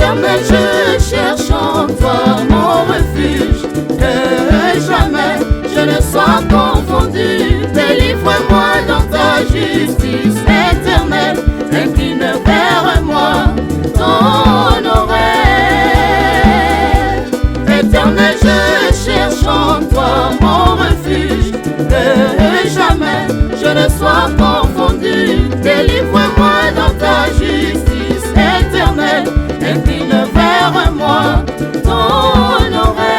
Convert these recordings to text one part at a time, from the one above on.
Éternel, je cherche en toi mon refuge, que jamais je ne sois confondu. Délivre-moi dans ta justice éternelle, incline vers moi ton oreille. Éternel, je cherche en toi mon refuge, que jamais je ne sois confondu. Délivre-moi dans ta justice éternelle, incline vers moi ton oreille.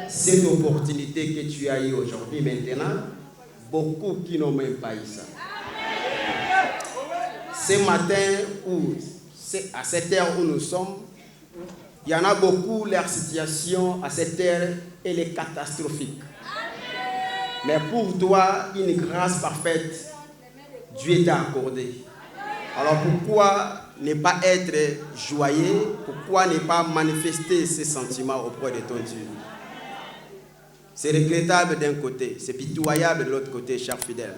Cette opportunité que tu as eue aujourd'hui, maintenant, beaucoup qui n'ont même pas eu ça. Ce matin, à cette heure où nous sommes, il y en a beaucoup, leur situation à cette heure, elle est catastrophique. Mais pour toi, une grâce parfaite, Dieu t'a accordé. Alors pourquoi ne pas être joyeux? Pourquoi ne pas manifester ces sentiments auprès de ton Dieu? C'est regrettable d'un côté, c'est pitoyable de l'autre côté, chers fidèles.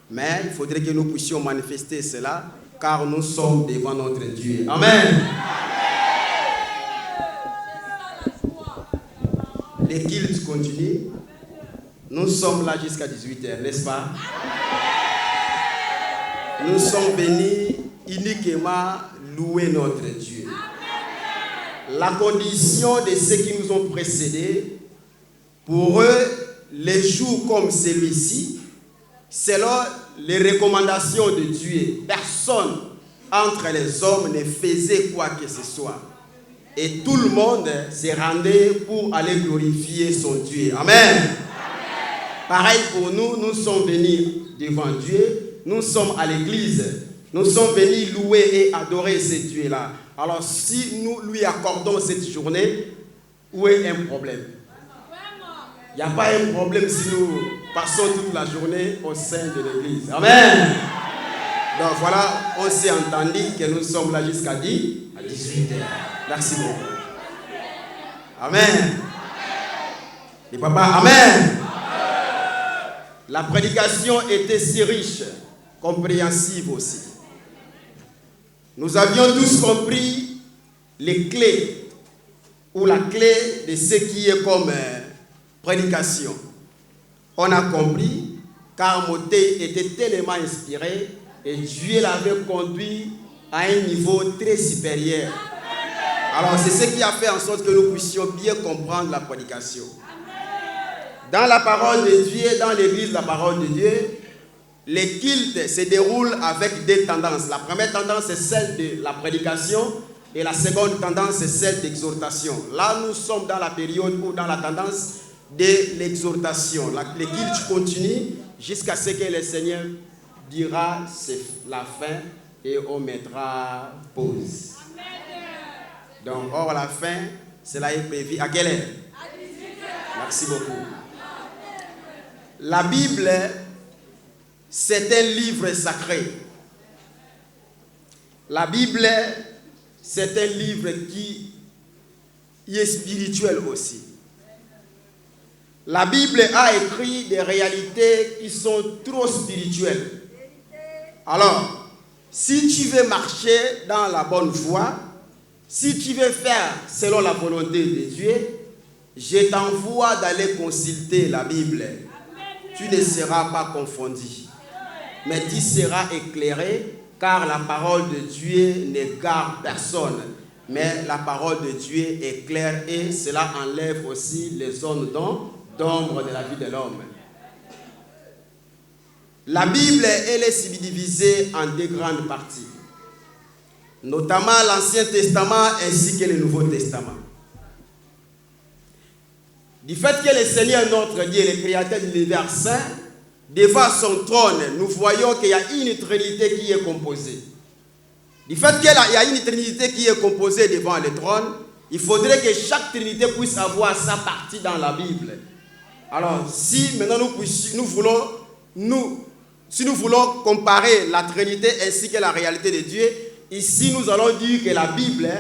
Mais il faudrait que nous puissions manifester cela, car nous sommes devant notre Dieu. Amen. Les guildes continuent. Nous sommes là jusqu'à 18h, n'est-ce pas? Nous sommes venus uniquement louer notre Dieu. La condition de ceux qui nous ont précédés, pour eux, les jours comme celui-ci, selon les recommandations de Dieu, personne entre les hommes ne faisait quoi que ce soit. Et tout le monde se rendait pour aller glorifier son Dieu. Amen. Pareil pour nous, nous sommes venus devant Dieu, nous sommes à l'église, nous sommes venus louer et adorer ce Dieu-là. Alors si nous lui accordons cette journée, où est un problème? Il n'y a pas un problème si nous passons toute la journée au sein de l'église. Amen. Donc voilà, on s'est entendu que nous sommes là jusqu'à 18h. Merci beaucoup. Amen. Les papas, amen. La prédication était si riche, compréhensive aussi. Nous avions tous compris les clés, ou la clé de ce qui est comme prédication. On a compris, car Moté était tellement inspiré et Dieu l'avait conduit à un niveau très supérieur. Alors c'est ce qui a fait en sorte que nous puissions bien comprendre la prédication. Dans la parole de Dieu, dans l'église, la parole de Dieu, les cultes se déroulent avec des tendances. La première tendance, c'est celle de la prédication, et la seconde tendance, c'est celle d'exhortation. Là, nous sommes dans la période ou dans la tendance de l'exhortation. Les cultes continuent jusqu'à ce que le Seigneur dira c'est la fin et on mettra pause. Donc, or la fin, cela est prévu à quelle heure? Merci beaucoup. La Bible, c'est un livre sacré. La Bible, c'est un livre qui est spirituel aussi. La Bible a écrit des réalités qui sont trop spirituelles. Alors, si tu veux marcher dans la bonne voie, si tu veux faire selon la volonté de Dieu, je t'envoie d'aller consulter la Bible. Tu ne seras pas confondu, mais tu seras éclairé, car la parole de Dieu n'égare personne, mais la parole de Dieu est claire et cela enlève aussi les zones d'ombre de la vie de l'homme. La Bible, elle est subdivisée en deux grandes parties, notamment l'Ancien Testament ainsi que le Nouveau Testament. Du fait que le Seigneur notre Dieu, le Créateur de l'univers saint, devant son trône, nous voyons qu'il y a une Trinité qui est composée. Du fait qu'il y a une Trinité qui est composée devant le trône, il faudrait que chaque Trinité puisse avoir sa partie dans la Bible. Alors, si maintenant si nous voulons comparer la Trinité ainsi que la réalité de Dieu, ici nous allons dire que la Bible,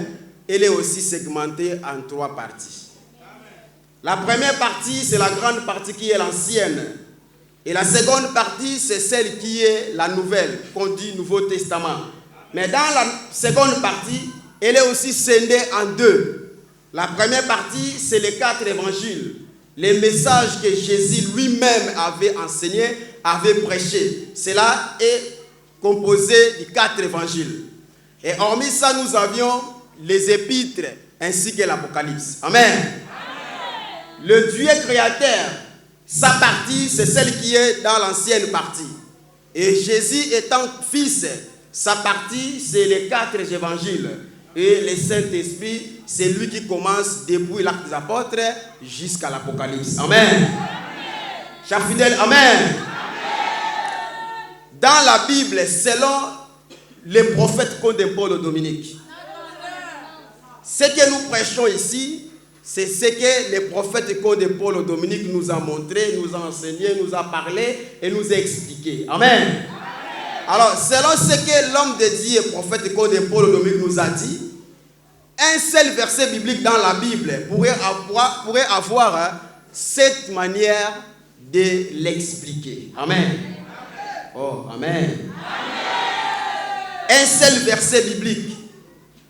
elle est aussi segmentée en trois parties. La première partie, c'est la grande partie qui est l'ancienne. Et la seconde partie, c'est celle qui est la nouvelle, qu'on dit Nouveau Testament. Mais dans la seconde partie, elle est aussi scindée en deux. La première partie, c'est les 4 évangiles. Les messages que Jésus lui-même avait enseignés, avait prêchés. Cela est composé de 4 évangiles. Et hormis ça, nous avions les épîtres ainsi que l'Apocalypse. Amen. Le Dieu créateur, sa partie, c'est celle qui est dans l'ancienne partie. Et Jésus étant fils, sa partie, c'est les 4 évangiles. Et le Saint-Esprit, c'est lui qui commence depuis l'Acte des Apôtres jusqu'à l'Apocalypse. Amen. Chers fidèles, amen. Dans la Bible, selon les prophètes qu'ont de Paul Dominique, ce que nous prêchons ici, c'est ce que les prophètes qu'ont de Paul Dominique nous a montré, nous a enseigné, nous a parlé et nous a expliqué. Amen. Alors, selon ce que l'homme de Dieu, prophète qu'ont de Paul Dominique nous a dit, un seul verset biblique dans la Bible pourrait avoir cette manière de l'expliquer. Amen. Oh, amen. Un seul verset biblique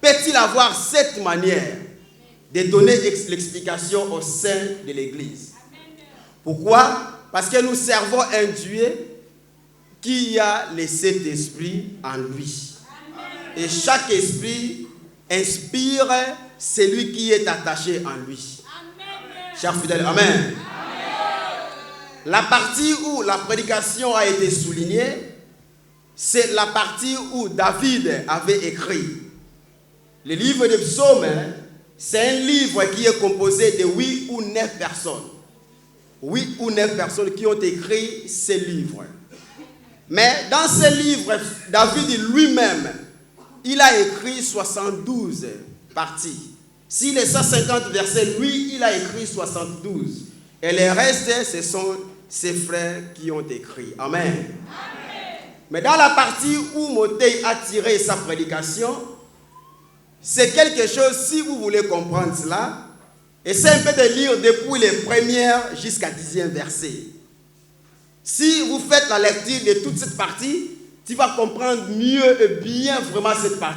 peut-il avoir cette manière de donner l'explication au sein de l'Église? Pourquoi? Parce que nous servons un Dieu qui a le Saint-Esprit en lui. Et chaque esprit inspire celui qui est attaché en lui. Chers fidèles, amen. La partie où la prédication a été soulignée, c'est la partie où David avait écrit. Le livre des psaumes, c'est un livre qui est composé de 8 ou 9 personnes. 8 ou 9 personnes qui ont écrit ce livre. Mais dans ce livre, David lui-même, il a écrit 72 parties. Si les 150 versets, lui, il a écrit 72. Et le reste, ce sont ses frères qui ont écrit. Amen. Mais dans la partie où Moté a tiré sa prédication, c'est quelque chose, si vous voulez comprendre cela, Essaye un peu de lire depuis les premières jusqu'à 10e verset. Si vous faites la lecture de toute cette partie, tu vas comprendre mieux et bien vraiment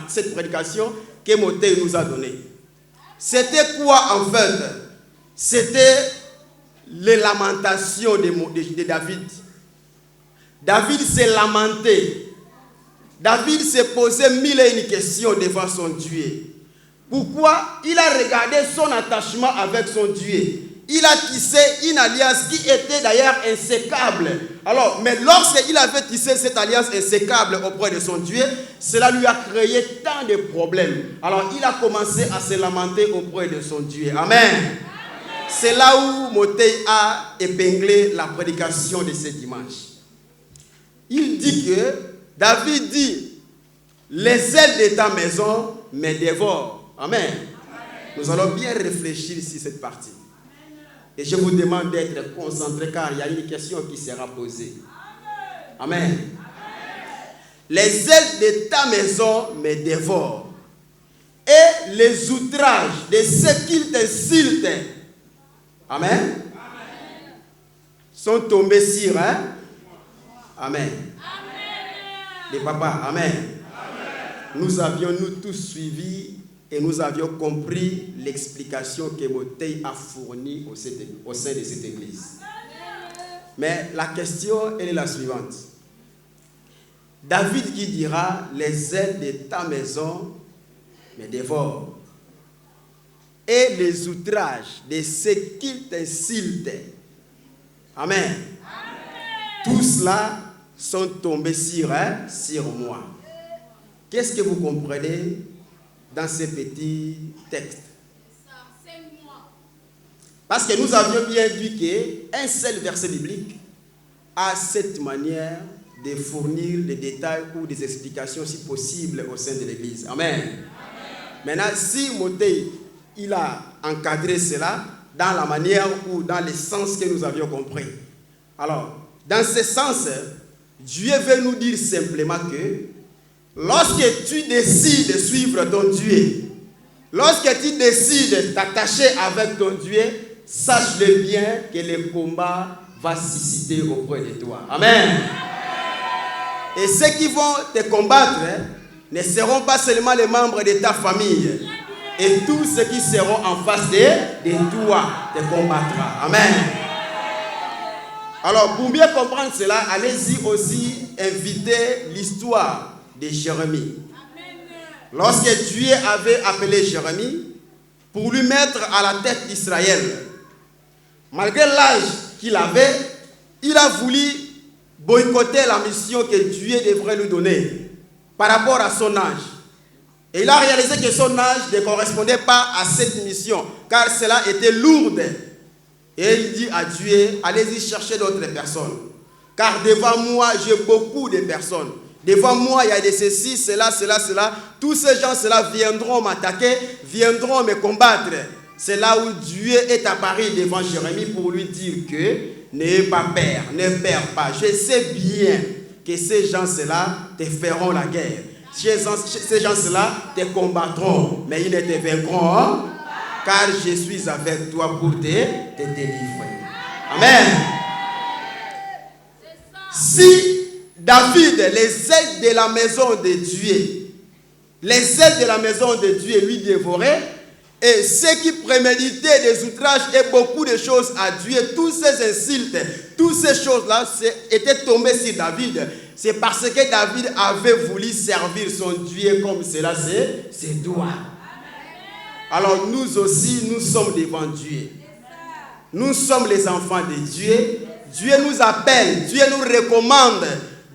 cette prédication que Moté nous a donnée. C'était quoi en fait? C'était les lamentations de David. David s'est lamenté. David s'est posé mille et une questions devant son Dieu. Pourquoi? Il a regardé son attachement avec son Dieu. Il a tissé une alliance qui était d'ailleurs insécable. Alors, mais lorsqu'il avait tissé cette alliance insécable auprès de son Dieu, cela lui a créé tant de problèmes. Alors, il a commencé à se lamenter auprès de son Dieu. Amen. C'est là où Moté a épinglé la prédication de ce dimanche. Il dit que, David dit, les ailes de ta maison me dévorent. Amen. Nous allons bien réfléchir sur cette partie. Et je vous demande d'être concentré car il y a une question qui sera posée. Amen. Les ailes de ta maison me dévorent. Et les outrages de ceux qui t'insultent. Amen. Sont tombés sur Amen. Les papas, amen. Nous avions tous suivi et nous avions compris l'explication que Moté a fournie au sein de cette église. Mais la question, elle est la suivante. David qui dira, les ailes de ta maison me dévorent. Et les outrages de ceux qui t'insultent. Amen. Tout cela sont tombés sur moi. Qu'est-ce que vous comprenez dans ces petits textes? Parce que nous avions bien dit qu'un seul verset biblique a cette manière de fournir des détails ou des explications si possible au sein de l'Église. Amen. Maintenant, si Moté il a encadré cela dans la manière ou dans le sens que nous avions compris. Alors, dans ce sens, Dieu veut nous dire simplement que lorsque tu décides de suivre ton Dieu, lorsque tu décides de t'attacher avec ton Dieu, sache-le bien que le combat va susciter auprès de toi. Amen. Et ceux qui vont te combattre ne seront pas seulement les membres de ta famille. Et tous ceux qui seront en face de toi te combattra. Amen. Alors, pour bien comprendre cela, allez-y aussi inviter l'histoire de Jérémie. Lorsque Dieu avait appelé Jérémie pour lui mettre à la tête d'Israël, malgré l'âge qu'il avait, il a voulu boycotter la mission que Dieu devrait lui donner par rapport à son âge. Et il a réalisé que son âge ne correspondait pas à cette mission, car cela était lourde. Et il dit à Dieu, allez-y chercher d'autres personnes. Car devant moi, j'ai beaucoup de personnes. Devant moi, il y a de ceci, cela. Tous ces gens-là viendront m'attaquer, viendront me combattre. C'est là où Dieu est apparu devant Jérémie pour lui dire que n'aie pas peur, ne perds pas. Je sais bien que ces gens-là te feront la guerre. Ces gens-là te combattront, mais ils ne te vaincront, car je suis avec toi pour te délivrer. Amen. Si David, les ailes de la maison de Dieu, les ailes de la maison de Dieu lui dévoraient, et ceux qui préméditaient des outrages et beaucoup de choses à Dieu, tous ces insultes, toutes ces choses-là étaient tombées sur David. C'est parce que David avait voulu servir son Dieu comme cela se doit. Alors nous aussi, nous sommes devant Dieu. Nous sommes les enfants de Dieu. Dieu nous appelle, Dieu nous recommande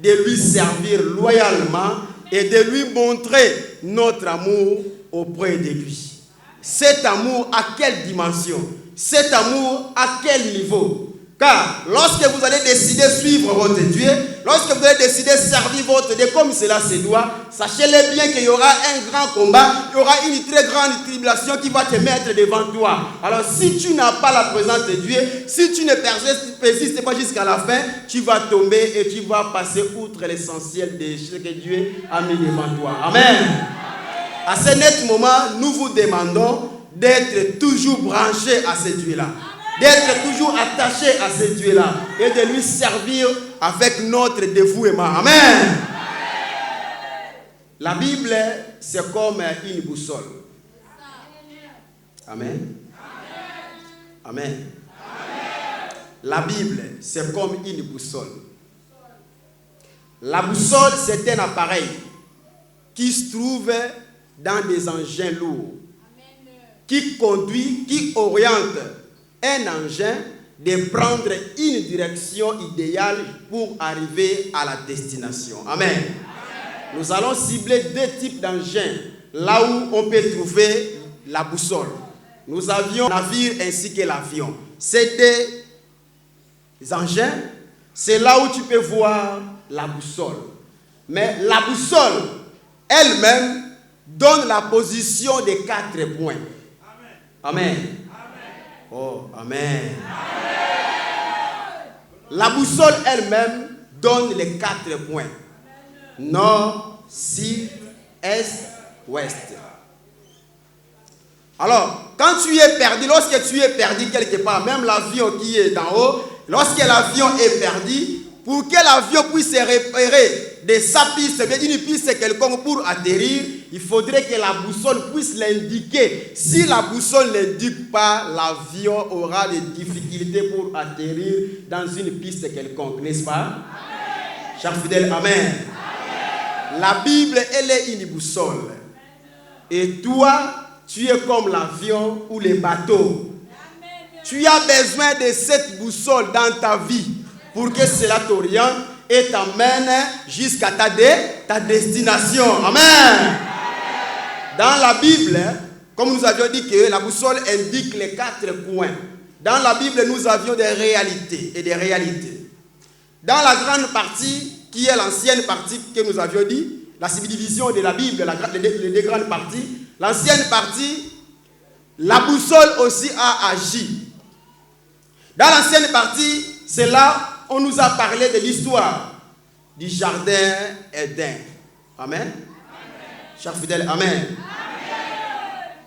de lui servir loyalement et de lui montrer notre amour auprès de lui. Cet amour à quelle dimension? Cet amour à quel niveau? Car lorsque vous allez décider de suivre votre Dieu, lorsque vous allez décider de servir votre Dieu comme cela se doit, sachez-le bien qu'il y aura un grand combat, il y aura une très grande tribulation qui va te mettre devant toi. Alors si tu n'as pas la présence de Dieu, si tu ne persistes pas jusqu'à la fin, tu vas tomber et tu vas passer outre l'essentiel de ce que Dieu a mis devant toi. Amen. À ce net moment, nous vous demandons d'être toujours branché à ce Dieu-là, d'être toujours attaché à ce Dieu-là et de lui servir avec notre dévouement. Amen. La Bible, c'est comme une boussole. Amen. Amen. La Bible, c'est comme une boussole. La boussole, c'est un appareil qui se trouve dans des engins lourds, qui conduit, qui oriente un engin de prendre une direction idéale pour arriver à la destination. Amen. Nous allons cibler deux types d'engins là où on peut trouver la boussole. Nous avions le navire ainsi que l'avion. C'est des engins, c'est là où tu peux voir la boussole. Mais la boussole elle-même donne la position des 4 points. Amen. Oh, amen. La boussole elle-même donne les 4 points. Nord, sud, est, ouest. Alors, quand tu es perdu, lorsque tu es perdu quelque part, même l'avion qui est d'en haut, lorsque l'avion est perdu, pour que l'avion puisse se repérer de sa piste, une piste quelconque pour atterrir, il faudrait que la boussole puisse l'indiquer. Si la boussole ne l'indique pas, l'avion aura des difficultés pour atterrir dans une piste quelconque, n'est-ce pas? Chers fidèles, amen. La Bible, elle est une boussole. Et toi, tu es comme l'avion ou les bateaux. Tu as besoin de cette boussole dans ta vie pour que cela t'oriente et t'amène jusqu'à ta destination. Amen. Dans la Bible, comme nous avions dit que la boussole indique les 4 points. Dans la Bible, nous avions des réalités et des réalités. Dans la grande partie, qui est l'ancienne partie que nous avions dit, la subdivision de la Bible, les 2 grandes parties, l'ancienne partie, la boussole aussi a agi. Dans l'ancienne partie, c'est là où on nous a parlé de l'histoire du jardin Éden. Amen. Chers fidèles, amen. Amen.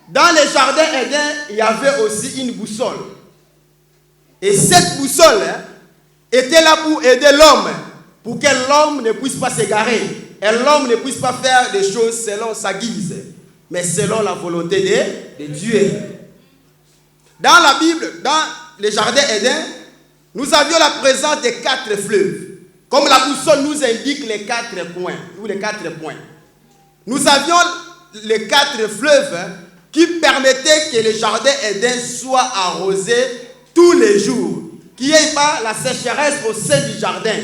Dans le jardin Éden, il y avait aussi une boussole. Et cette boussole était là pour aider l'homme, pour que l'homme ne puisse pas s'égarer. Et l'homme ne puisse pas faire des choses selon sa guise, mais selon la volonté de Dieu. Dans la Bible, dans le jardin Éden, nous avions la présence des 4 fleuves. Comme la boussole nous indique les 4 points, ou les 4 points. Nous avions les 4 fleuves qui permettaient que le jardin Éden soit arrosé tous les jours. Qu'il n'y ait pas la sécheresse au sein du jardin.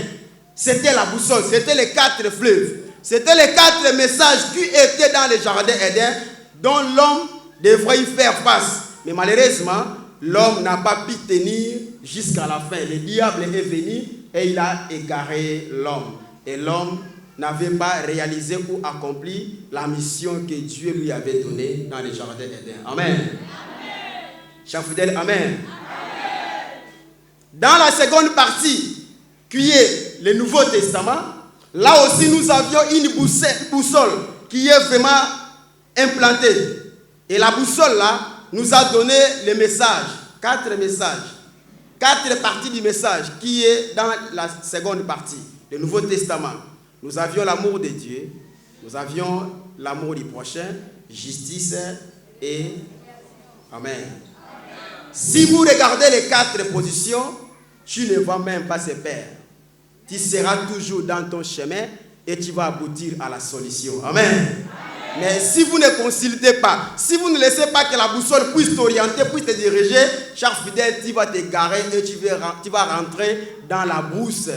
C'était la boussole, c'était les 4 fleuves. C'était les 4 messages qui étaient dans le jardin Éden dont l'homme devrait y faire face. Mais malheureusement, l'homme n'a pas pu tenir jusqu'à la fin. Le diable est venu et il a égaré l'homme. Et l'homme n'avait pas réalisé ou accompli la mission que Dieu lui avait donnée dans le jardin d'Éden. Amen. Chers fidèles, amen. Dans la seconde partie, qui est le Nouveau Testament, là aussi nous avions une boussole qui est vraiment implantée. Et la boussole là nous a donné les messages, 4 messages, 4 parties du message qui est dans la seconde partie, le Nouveau Testament. Nous avions l'amour de Dieu, nous avions l'amour du prochain, justice et amen. Si vous regardez les 4 positions, tu ne vas même pas se perdre. Tu seras toujours dans ton chemin et tu vas aboutir à la solution. Amen. Mais si vous ne consultez pas, si vous ne laissez pas que la boussole puisse t'orienter, puisse te diriger, cher fidèle, tu vas t'égarer et tu vas rentrer dans la brousse.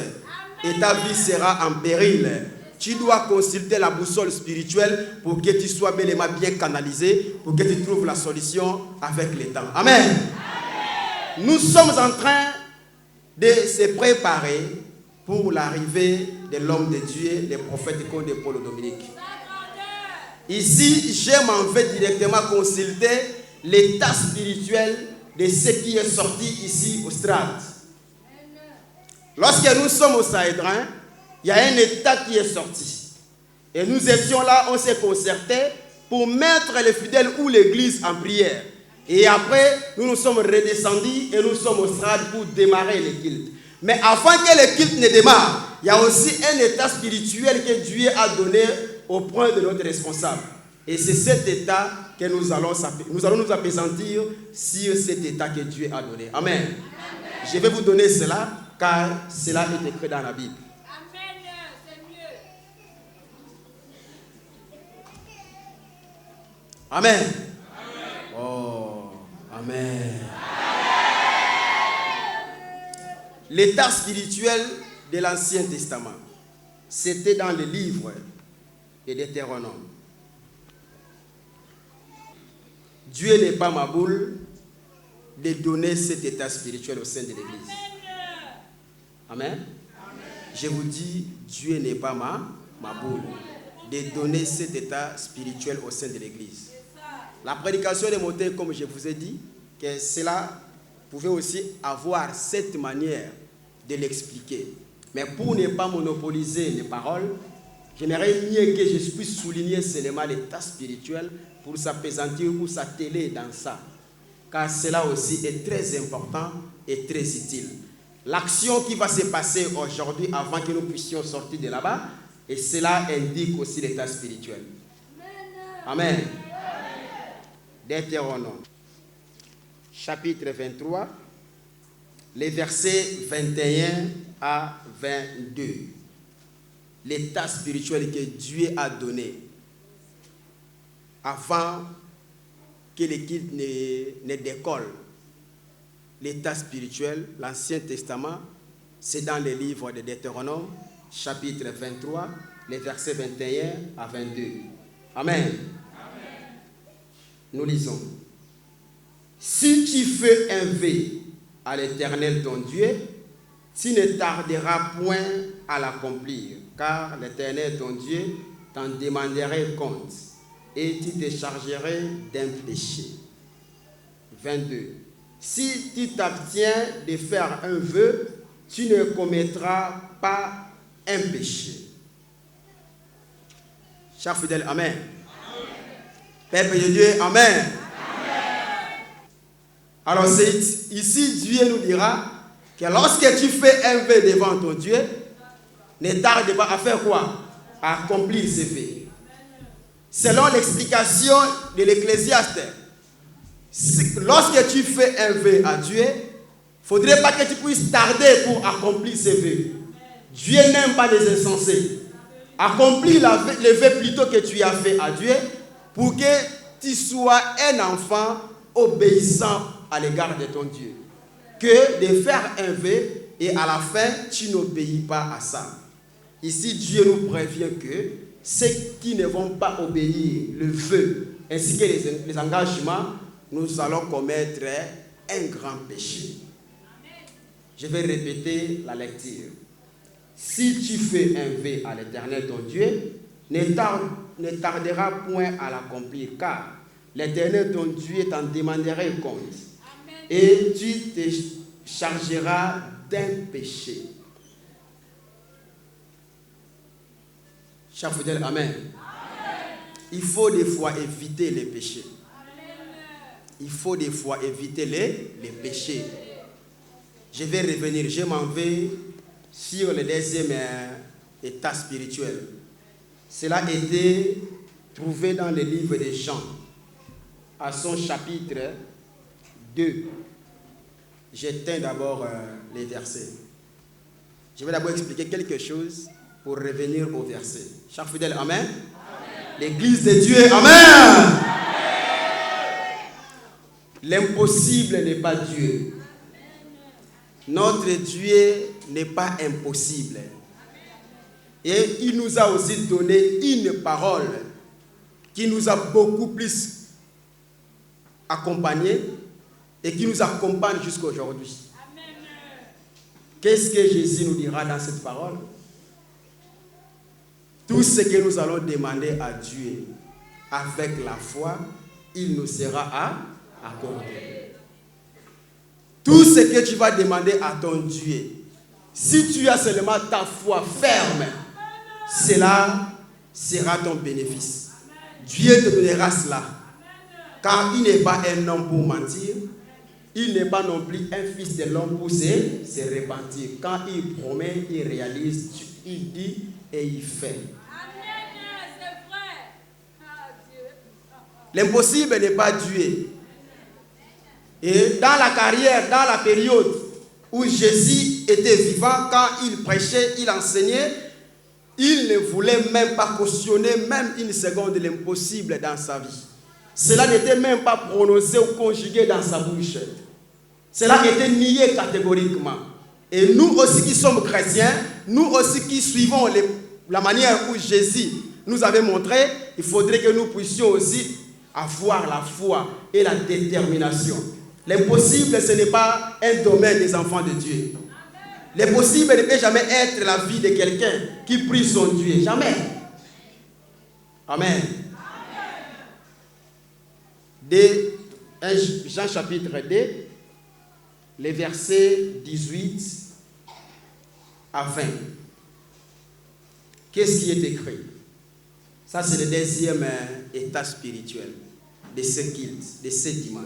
Et ta vie sera en péril. Tu dois consulter la boussole spirituelle pour que tu sois bel et bien canalisé, pour que tu trouves la solution avec le temps. Amen. Nous sommes en train de se préparer pour l'arrivée de l'homme de Dieu, des prophètes comme de Paul Dominique. Ici, je m'en vais directement consulter l'état spirituel de ce qui est sorti ici au Strat. Lorsque nous sommes au Sahédrin, il y a un état qui est sorti. Et nous étions là, on s'est concerté pour mettre les fidèles ou l'église en prière. Et après, nous nous sommes redescendus et nous sommes au stade pour démarrer le culte. Mais avant que le culte ne démarre, il y a aussi un état spirituel que Dieu a donné au point de notre responsable. Et c'est cet état que nous allons nous appesantir sur cet état que Dieu a donné. Amen. Amen. Je vais vous donner cela car cela est écrit dans la Bible. Amen. C'est mieux. Amen. Amen. Oh, Amen. L'état spirituel de l'Ancien Testament, c'était dans le livre de Deutéronome. Dieu n'est pas ma boule de donner cet état spirituel au sein de l'Église. Amen. Amen. Je vous dis, Dieu n'est pas ma boule de donner cet état spirituel au sein de l'Église. La prédication de Montaigne, comme je vous ai dit, que cela pouvait aussi avoir cette manière de l'expliquer. Mais pour ne pas monopoliser les paroles, j'aimerais mieux que je puisse souligner seulement l'état spirituel pour s'appesantir ou s'atteler dans ça. Car cela aussi est très important et très utile. L'action qui va se passer aujourd'hui avant que nous puissions sortir de là-bas, et cela indique aussi l'état spirituel. Amen. Deutéronome, chapitre 23, les versets 21 à 22. L'état spirituel que Dieu a donné avant que l'équipe ne décolle. L'état spirituel, l'Ancien Testament, c'est dans le livre de Deutéronome, chapitre 23, les versets 21 à 22. Amen. Amen. Nous lisons. Si tu fais un vœu à l'Éternel ton Dieu, tu ne tarderas point à l'accomplir, car l'Éternel ton Dieu t'en demanderait compte, et tu te chargerais d'un péché. 22. Si tu t'abstiens de faire un vœu, tu ne commettras pas un péché. Cher fidèle, Amen. Peuple de Dieu, Amen. Alors ici, Dieu nous dira que lorsque tu fais un vœu devant ton Dieu, ne tarde pas à faire quoi? À accomplir ce vœu. Selon l'explication de l'Ecclésiaste, lorsque tu fais un vœu à Dieu, il ne faudrait pas que tu puisses tarder pour accomplir ce vœu. Dieu n'aime pas les insensés. Accomplis le vœu plutôt que tu as fait à Dieu pour que tu sois un enfant obéissant à l'égard de ton Dieu. Que de faire un vœu et à la fin, tu n'obéis pas à ça. Ici, Dieu nous prévient que ceux qui ne vont pas obéir le vœu ainsi que les engagements, nous allons commettre un grand péché. Je vais répéter la lecture. Si tu fais un vœu à l'Éternel ton Dieu, ne tardera point à l'accomplir, car l'Éternel ton Dieu t'en demanderait compte. Amen. Et tu te chargeras d'un péché. Cher fidèle, Amen. Il faut des fois éviter les péchés. Il faut des fois éviter les péchés. Je vais revenir, je m'en vais sur le deuxième état spirituel. Cela a été trouvé dans le livre de Jean, à son chapitre 2. J'éteins d'abord les versets. Je vais d'abord expliquer quelque chose pour revenir au verset. Cher fidèle, Amen. Amen. L'Église de Dieu, Amen. L'impossible n'est pas Dieu. Notre Dieu n'est pas impossible. Et il nous a aussi donné une parole qui nous a beaucoup plus accompagnés et qui nous accompagne jusqu'à aujourd'hui. Qu'est-ce que Jésus nous dira dans cette parole? Tout ce que nous allons demander à Dieu avec la foi, il nous sera accordé. Tout ce que tu vas demander à ton Dieu, si tu as seulement ta foi ferme, cela sera ton bénéfice. Dieu te donnera cela. car il n'est pas un homme pour mentir, il n'est pas non plus un fils de l'homme pour se repentir. Quand il promet, il réalise, il dit et il fait. L'impossible n'est pas Dieu. Et dans la carrière, dans la période où Jésus était vivant, quand il prêchait, il enseignait, il ne voulait même pas cautionner même une seconde l'impossible dans sa vie. Cela n'était même pas prononcé ou conjugué dans sa bouche. Cela était nié catégoriquement. Et nous aussi qui sommes chrétiens, nous aussi qui suivons la manière où Jésus nous avait montré, il faudrait que nous puissions aussi avoir la foi et la détermination. L'impossible, ce n'est pas un domaine des enfants de Dieu. L'impossible ne peut jamais être la vie de quelqu'un qui prie son Dieu. Jamais. Amen. De Jean chapitre 2, les versets 18 à 20. Qu'est-ce qui est écrit? Ça, c'est le deuxième état spirituel de ce culte, de ce dimanche.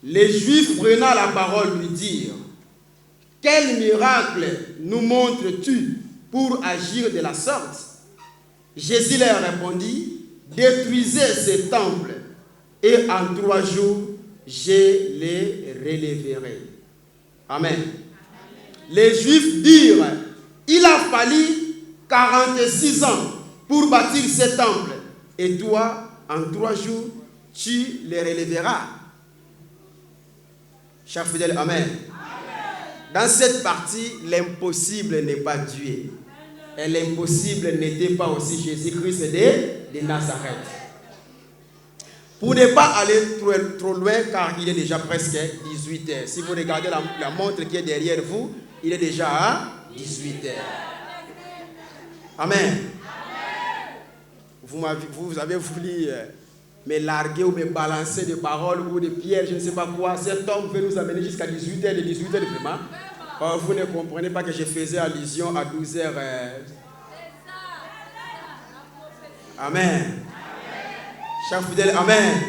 Les Juifs prenant la parole lui dirent: quel miracle nous montres-tu pour agir de la sorte? Jésus leur répondit: détruisez ce temple et en 3 jours je les relèverai. Amen. Les Juifs dirent: il a fallu 46 ans pour bâtir ce temple, et toi, en 3 jours, tu les relèveras. Chers fidèles, amen. Dans cette partie, l'impossible n'est pas Dieu. Et l'impossible n'était pas aussi Jésus-Christ de Nazareth. Pour ne pas aller trop loin, car il est déjà presque 18 heures. Si vous regardez la montre qui est derrière vous, il est déjà à 18 heures. Amen. Vous avez voulu me larguer ou me balancer des paroles ou des pierres, je ne sais pas quoi. Cet homme veut nous amener jusqu'à 18 heures, de 18 heures vraiment. Vous ne comprenez pas que je faisais allusion à 12 heures. Amen. Chers fidèles, amen.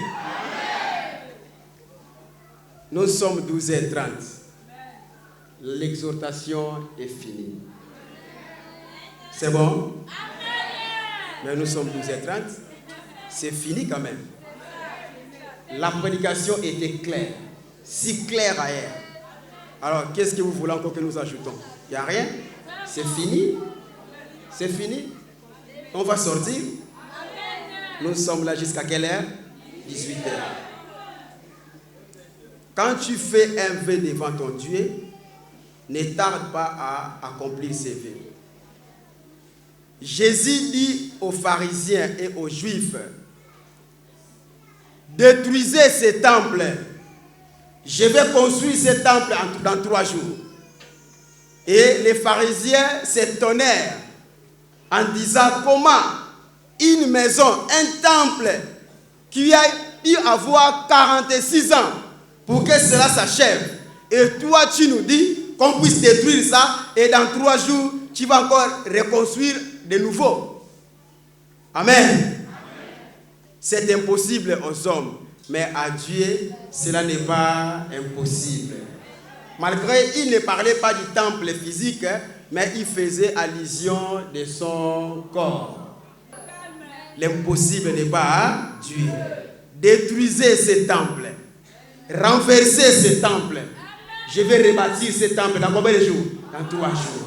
Nous sommes 12h30. L'exhortation est finie. C'est bon? Mais nous sommes 12h30. C'est fini quand même. La prédication était claire. Si claire ailleurs. Alors, qu'est-ce que vous voulez encore que nous ajoutons? Il n'y a rien? C'est fini? C'est fini? On va sortir? Nous sommes là jusqu'à quelle heure? 18 heures. Quand tu fais un vœu devant ton Dieu, ne tarde pas à accomplir ses vœux. Jésus dit aux pharisiens et aux juifs: détruisez ce temple. Je vais construire ce temple dans 3 jours. Et les pharisiens s'étonnèrent en disant: comment une maison, un temple qui a pu avoir 46 ans pour que cela s'achève, et toi tu nous dis qu'on puisse détruire ça et dans 3 jours tu vas encore reconstruire de nouveau. Amen. C'est impossible aux hommes, mais à Dieu cela n'est pas impossible. Malgré il ne parlait pas du temple physique, mais il faisait allusion de son corps. L'impossible n'est pas à Dieu. Détruisez ce temple. Renversez ce temple. Je vais rebâtir ce temple dans combien de jours? Dans 3 jours.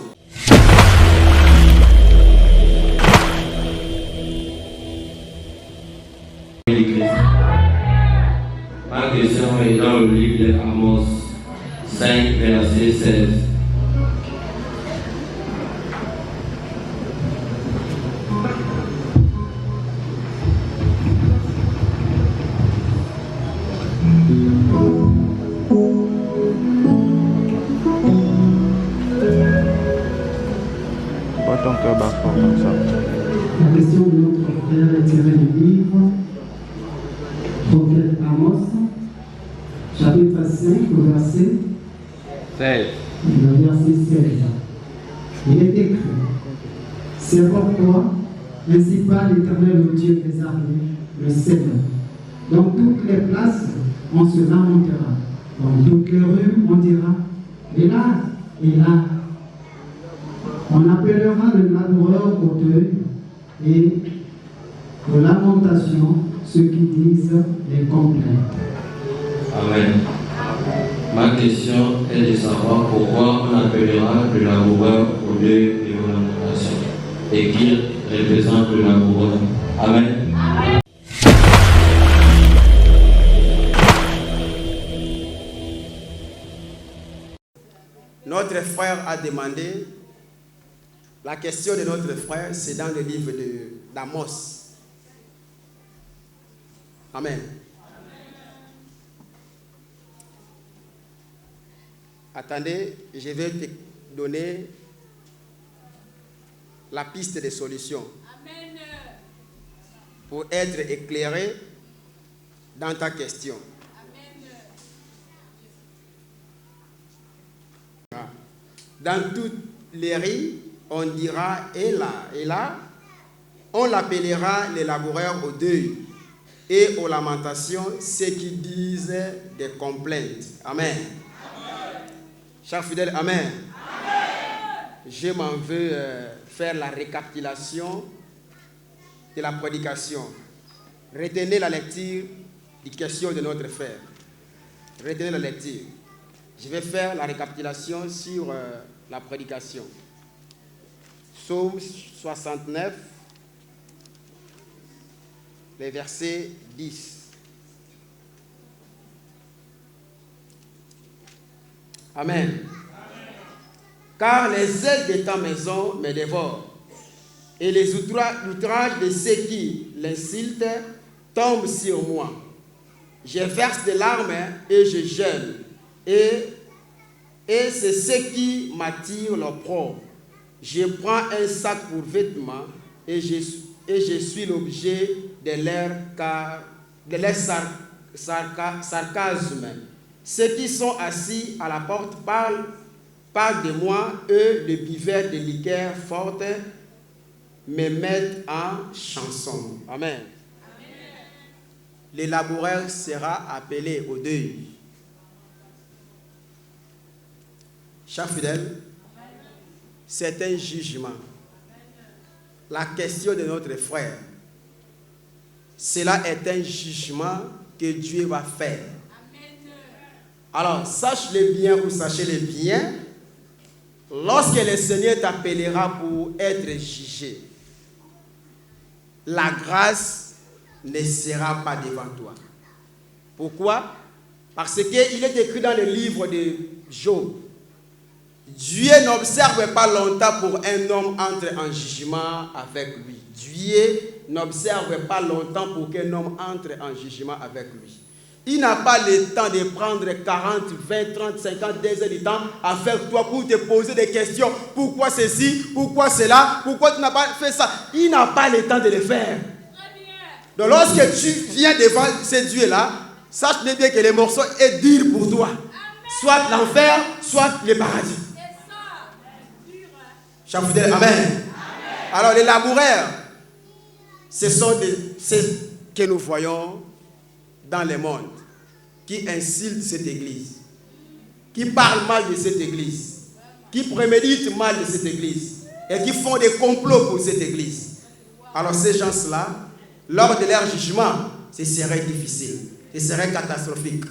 Ma question est dans le livre de Amos 5, verset 16. La question de notre frère est tirée du livre prophète Amos, chapitre 5, verset 16. Le verset 16. Il est écrit: c'est pourquoi, ainsi parle l'Éternel, le Dieu des armées, le Seigneur. Dans toutes les places, on se lamentera. Dans toutes les rues, on dira, et là, on appellera le laboureur au deuil et aux lamentations ceux qui disent les complaints. Amen. Ma question est de savoir pourquoi on appellera le laboureur au deuil et aux lamentations et qu'il représente le laboureur. Amen. Notre frère a demandé, la question de notre frère, c'est dans le livre d'Amos. Amen. Attendez, je vais te donner la piste de solution. Amen. Pour être éclairé dans ta question. Amen. Dans toutes les rues, on dira et là, on l'appellera les laboureurs au deuil et aux lamentations ceux qui disent des complaintes. Amen. Chers fidèles, amen. Amen. Je m'en veux faire la récapitulation de la prédication. Retenez la lecture des questions de notre frère. Retenez la lecture. Je vais faire la récapitulation sur la prédication. Psaume 69, les versets 10. Amen. Car les ailes de ta maison me dévorent, et les outrages de ceux qui l'insultent tombent sur moi. Je verse des larmes et je gèle, et c'est ce qui m'attire l'opprobre. Je prends un sac pour vêtement, et je suis l'objet de leur sarcasme. Ceux qui sont assis à la porte parlent de moi, eux, les buveurs de liqueurs fortes, me mettent en chanson. Amen. Amen. Le laboureur sera appelé au deuil. Chers fidèles, c'est un jugement. La question de notre frère, cela est un jugement que Dieu va faire. Alors, sache-le bien ou sachez-le bien, lorsque le Seigneur t'appellera pour être jugé, la grâce ne sera pas devant toi. Pourquoi? Parce qu'il est écrit dans le livre de Job, Dieu n'observe pas longtemps pour un homme entre en jugement avec lui. Dieu n'observe pas longtemps pour qu'un homme entre en jugement avec lui. Il n'a pas le temps de prendre 40, 20, 30, 50, des heures de temps avec toi pour te poser des questions. Pourquoi ceci? Pourquoi cela? Pourquoi tu n'as pas fait ça? Il n'a pas le temps de le faire. Donc lorsque tu viens devant ce Dieu-là, sache bien que les morceaux est dur pour toi. Soit l'enfer, soit le paradis. Chers fidèles, amen. Alors les laboureurs, ce sont ceux que nous voyons dans le monde, qui insultent cette église, qui parlent mal de cette église, qui préméditent mal de cette église et qui font des complots pour cette église. Alors ces gens-là, lors de leur jugement, ce serait difficile, ce serait catastrophique.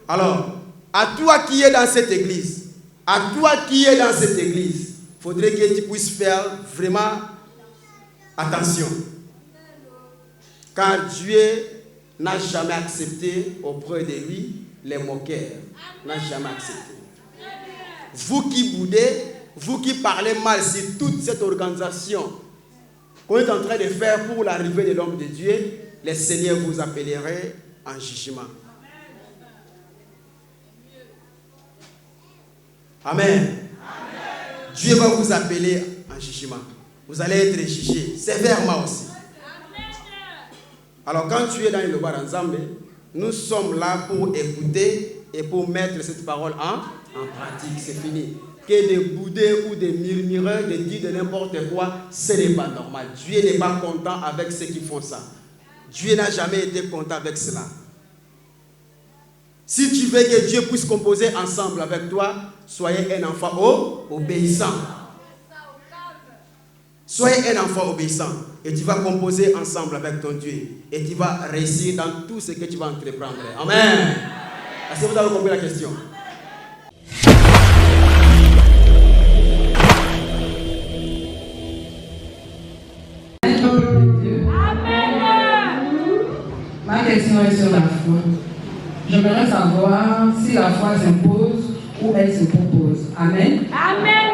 Alors, à toi qui es dans cette église, il faudrait que tu puisses faire vraiment attention. Car Dieu n'a jamais accepté auprès de lui les moqueurs. N'a jamais accepté. Vous qui boudez, vous qui parlez mal sur toute cette organisation qu'on est en train de faire pour l'arrivée de l'homme de Dieu, le Seigneur vous appellerait en jugement. Amen. Dieu va vous appeler en jugement. Vous allez être jugé sévèrement aussi. Alors quand tu es dans le bar ensemble, nous sommes là pour écouter et pour mettre cette parole en pratique. C'est fini. Que de bouder ou de murmurer, de dire de n'importe quoi, ce n'est pas normal. Dieu n'est pas content avec ceux qui font ça. Dieu n'a jamais été content avec cela. Si tu veux que Dieu puisse composer ensemble avec toi, soyez un enfant obéissant. Soyez un enfant obéissant. Et tu vas composer ensemble avec ton Dieu. Et tu vas réussir dans tout ce que tu vas entreprendre. Amen. Est-ce que vous avez compris la question? Ma question est sur la foi. J'aimerais savoir si la foi s'impose ou elle se propose. Amen. Amen.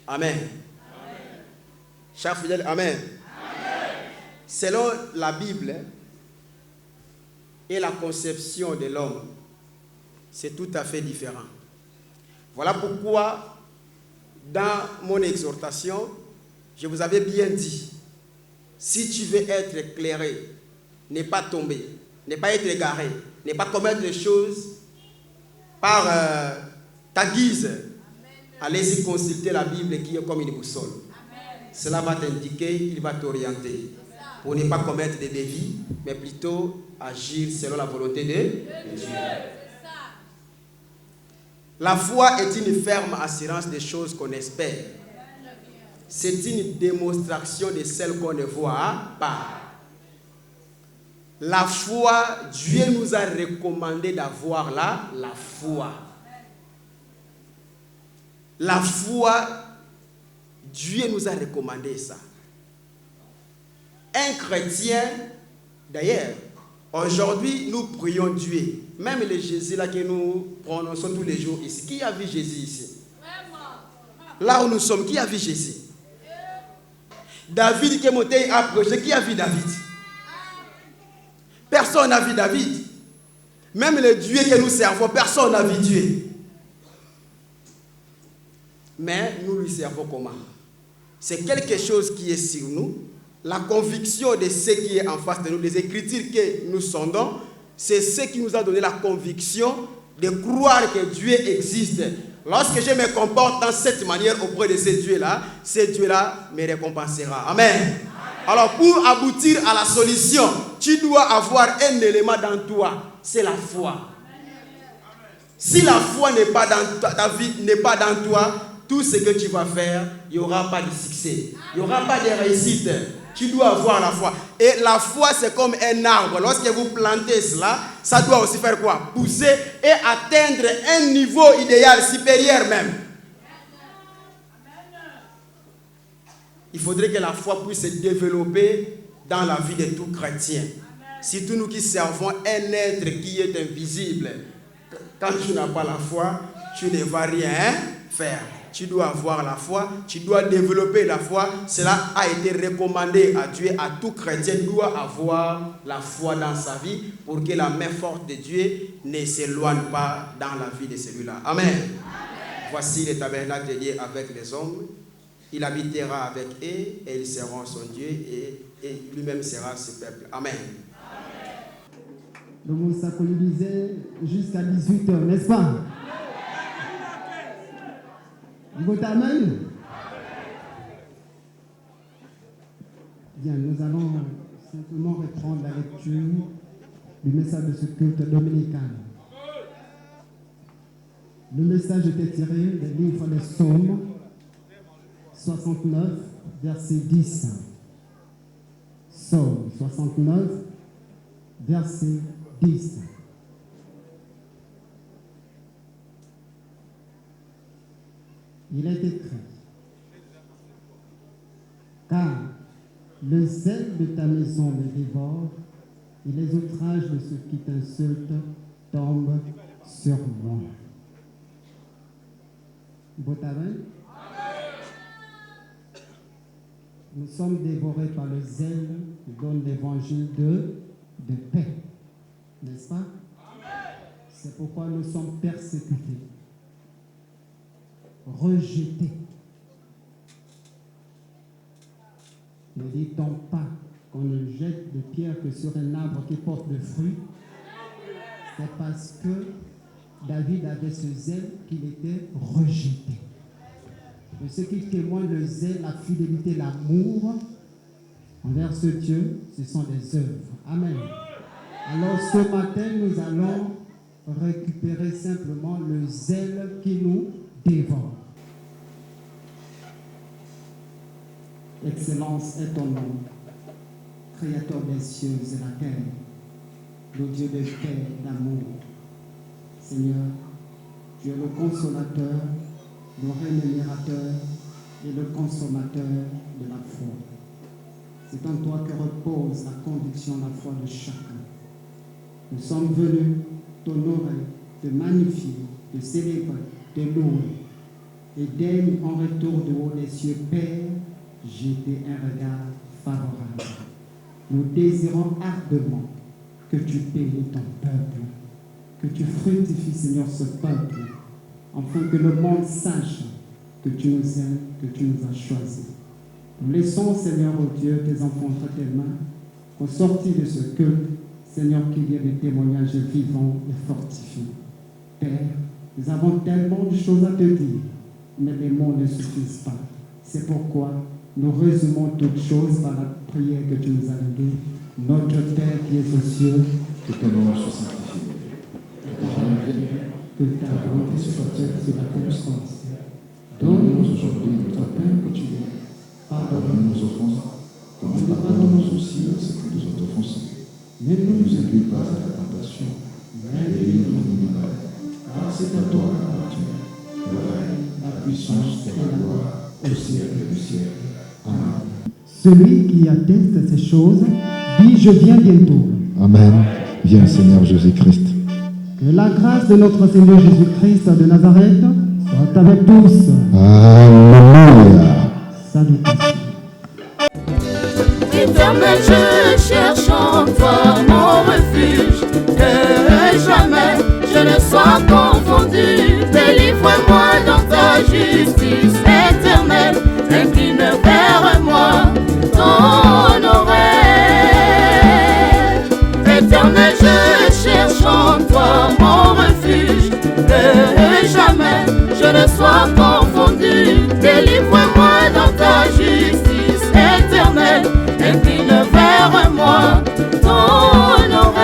Amen. Chers fidèles, amen. Selon la Bible et la conception de l'homme, c'est tout à fait différent. Voilà pourquoi, dans mon exhortation, je vous avais bien dit, si tu veux être éclairé, ne pas tomber, ne pas être égaré, ne pas commettre des choses par ta guise, allez-y consulter la Bible qui est comme une boussole. Cela va t'indiquer, il va t'orienter pour ne pas commettre des dévies, mais plutôt agir selon la volonté de Dieu. La foi est une ferme assurance des choses qu'on espère. C'est une démonstration de celles qu'on ne voit pas. La foi, Dieu nous a recommandé d'avoir la foi. La foi, Dieu nous a recommandé ça. Un chrétien, d'ailleurs, aujourd'hui, nous prions Dieu. Même le Jésus là que nous prononçons tous les jours ici. Qui a vu Jésus ici? Là où nous sommes, qui a vu Jésus? David qui est monté à approcher, qui a vu David? Personne n'a vu David. Même le Dieu que nous servons, personne n'a vu Dieu. Mais nous lui servons comment? C'est quelque chose qui est sur nous. La conviction de ce qui est en face de nous, les écritures que nous sondons, c'est ce qui nous a donné la conviction de croire que Dieu existe. Lorsque je me comporte dans cette manière auprès de ce Dieu-là me récompensera. Amen. Alors pour aboutir à la solution, tu dois avoir un élément dans toi, c'est la foi. Si la foi n'est pas dans ta vie, n'est pas dans toi, tout ce que tu vas faire, il n'y aura pas de succès, il n'y aura pas de réussite. Tu dois avoir la foi. Et la foi, c'est comme un arbre. Lorsque vous plantez cela, ça doit aussi faire quoi? Pousser et atteindre un niveau idéal, supérieur même. Il faudrait que la foi puisse se développer dans la vie de tout chrétien. Surtout nous qui servons un être qui est invisible. Quand tu n'as pas la foi, tu ne vas rien faire. Tu dois avoir la foi, tu dois développer la foi. Cela a été recommandé à Dieu, à tout chrétien doit avoir la foi dans sa vie pour que la main forte de Dieu ne s'éloigne pas dans la vie de celui-là. Amen. Amen. Voici le tabernacle de Dieu avec les hommes. Il habitera avec eux et ils seront son Dieu et lui-même sera ce peuple. Amen. Le mot sacralisé jusqu'à 18h, n'est-ce pas? Votre amen? Bien, nous allons simplement reprendre la lecture du message de ce culte dominical. Le message était tiré du livre des Psaumes 69, verset 10. Psaume 69, verset 10. Il est écrit: car le zèle de ta maison me dévore et les outrages de ceux qui t'insultent tombent sur moi. Botarin? Nous sommes dévorés par le zèle qui donne l'évangile de paix. N'est-ce pas? C'est pourquoi nous sommes persécutés, rejetés. Ne dit-on pas qu'on ne jette des pierres que sur un arbre qui porte des fruits? C'est parce que David avait ce zèle qu'il était rejeté. Et ce qui témoigne le zèle, la fidélité, l'amour envers ce Dieu, ce sont des œuvres. Amen. Alors ce matin, nous allons récupérer simplement le zèle qui nous dévore. Excellence est ton nom, Créateur des cieux et la terre, le Dieu de paix et d'amour. Seigneur, tu es le consolateur, le rémunérateur et le consommateur de la foi. C'est en toi que repose la conviction, la foi de chacun. Nous sommes venus t'honorer, te magnifier, te célébrer, te louer. Et daigne en retour du haut des cieux, Père, jeter un regard favorable. Nous désirons ardemment que tu bénis ton peuple, que tu fructifies, Seigneur, ce peuple, afin que le monde sache que tu nous aimes, que tu nous as choisis. Nous laissons, Seigneur, oh Dieu, tes enfants entre tes mains, qu'au sortir de ce culte, Seigneur, qu'il y ait des témoignages vivants et fortifiants. Père, nous avons tellement de choses à te dire, mais les mots ne suffisent pas. C'est pourquoi nous résumons toutes choses par la prière que tu nous as donnée. Notre Père qui es aux cieux, que ton nom soit sanctifié. que ta volonté soit faite sur la terre comme au ciel. Donne-nous aujourd'hui notre pain quotidien. Pardonne nos offenses, comme nous pardonnons aussi à ceux qui nous ont offensés. Ne nous induis pas à la tentation, mais délivre-nous du mal. Car c'est à toi qu'appartient le règne, la puissance et la gloire au siècle du siècle. Amen. Celui qui atteste ces choses dit: je viens bientôt. Amen. Viens, Seigneur Jésus-Christ. Que la grâce de notre Seigneur Jésus-Christ de Nazareth soit avec tous. Alléluia. Salutations. Éternel, je cherche en toi mon refuge, que jamais je ne sois confondu. Délivre-moi dans ta justice éternelle, incline vers moi ton oreille. Éternel, je cherche en toi mon refuge, que jamais je ne sois confondu. Délivre-moi dans ta justice éternelle, incline vers moi ton oreille.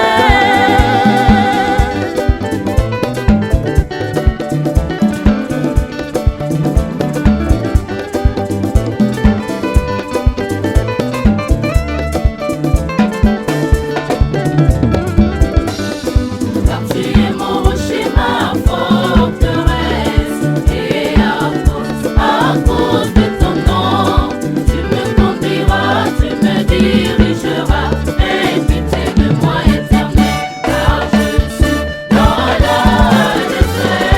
Car tu es mon rocher, ma forteresse, et à cause de ton nom, tu me conduiras, tu me dirigeras. Aie pitié de moi, éternel, car je suis dans la détresse.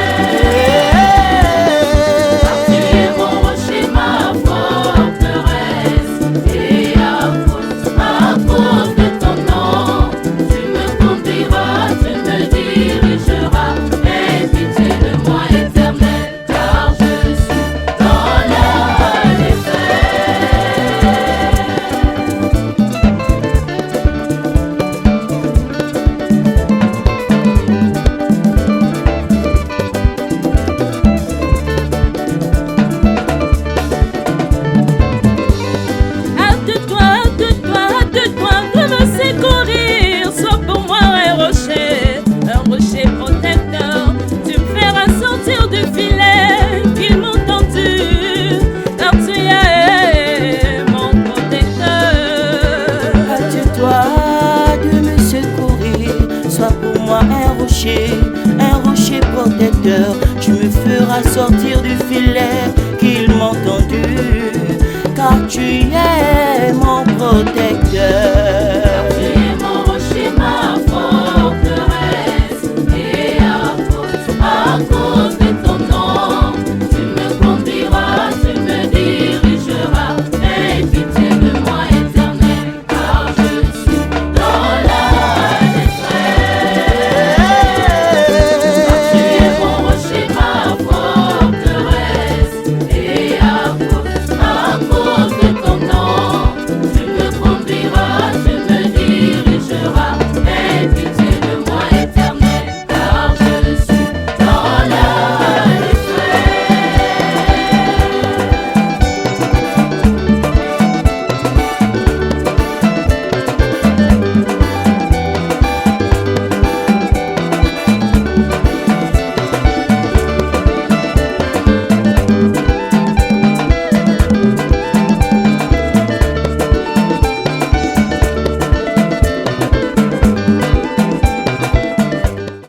Car tu es mon rocher, ma forteresse, et à cause de ton nom, tu me conduiras, tu me dirigeras. Aie pitié de moi, éternel, car je suis dans la détresse. Hâte-toi de me secourir. Sois pour moi un rocher protecteur. Tu me feras sortir du filet qu'ils m'ont tendu, car tu es mon protecteur. Hâte-toi de me secourir, sois pour moi un rocher protecteur. Tu me feras sortir du filet qu'ils m'ont tendu, car tu es mon protecteur.